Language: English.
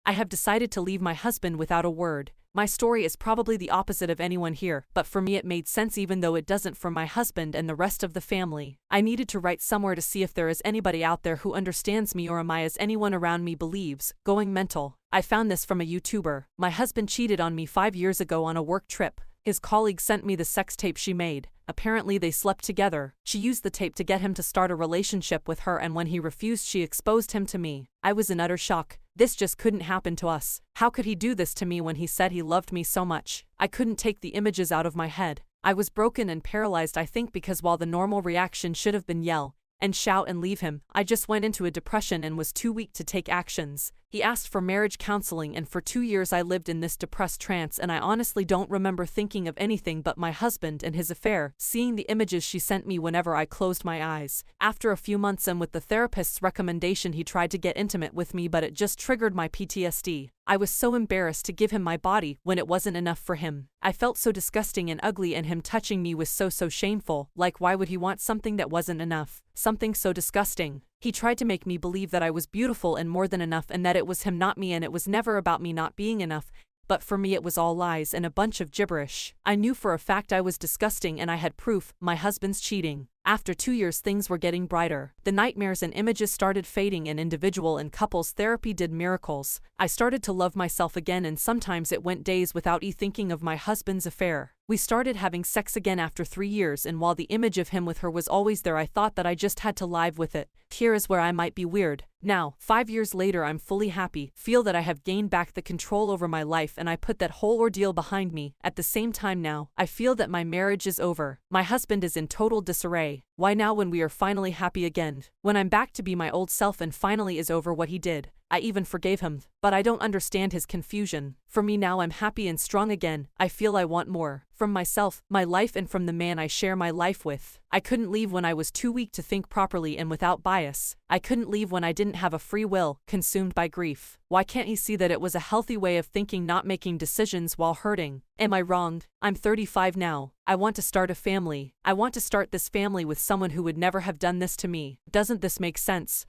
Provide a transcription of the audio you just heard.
I have decided to leave my husband without a word. My story is probably the opposite of anyone here, but for me it made sense even though it doesn't for my husband and the rest of the family. I needed to write somewhere to see if there is anybody out there who understands me or am I as anyone around me believes, going mental. I found this from a YouTuber. My husband cheated on me 5 years ago on a work trip. His colleague sent me the sex tape she made. Apparently they slept together. She used the tape to get him to start a relationship with her, and when he refused she exposed him to me. I was in utter shock. This just couldn't happen to us. How could he do this to me when he said he loved me so much? I couldn't take the images out of my head. I was broken and paralyzed, I think, because while the normal reaction should have been yell and shout and leave him, I just went into a depression and was too weak to take actions. He asked for marriage counseling, and for 2 years I lived in this depressed trance, and I honestly don't remember thinking of anything but my husband and his affair, seeing the images she sent me whenever I closed my eyes. After a few months and with the therapist's recommendation, he tried to get intimate with me, but it just triggered my PTSD. I was so embarrassed to give him my body when it wasn't enough for him. I felt so disgusting and ugly, and him touching me was so shameful. Like, why would he want something that wasn't enough? Something so disgusting. He tried to make me believe that I was beautiful and more than enough, and that it was him, not me, and it was never about me not being enough. But for me it was all lies and a bunch of gibberish. I knew for a fact I was disgusting, and I had proof: my husband's cheating. After 2 years things were getting brighter. The nightmares and images started fading, and individual and couples therapy did miracles. I started to love myself again, and sometimes it went days without thinking of my husband's affair. We started having sex again after 3 years, and while the image of him with her was always there, I thought that I just had to live with it. Here is where I might be weird. Now, 5 years later, I'm fully happy, feel that I have gained back the control over my life, and I put that whole ordeal behind me. At the same time now, I feel that my marriage is over. My husband is in total disarray. Why now when we are finally happy again? When I'm back to be my old self and finally is over what he did. I even forgave him, but I don't understand his confusion. For me now, I'm happy and strong again. I feel I want more. From myself, my life, and from the man I share my life with. I couldn't leave when I was too weak to think properly and without bias. I couldn't leave when I didn't have a free will, consumed by grief. Why can't he see that it was a healthy way of thinking, not making decisions while hurting? Am I wronged? I'm 35 now. I want to start a family. I want to start this family with someone who would never have done this to me. Doesn't this make sense?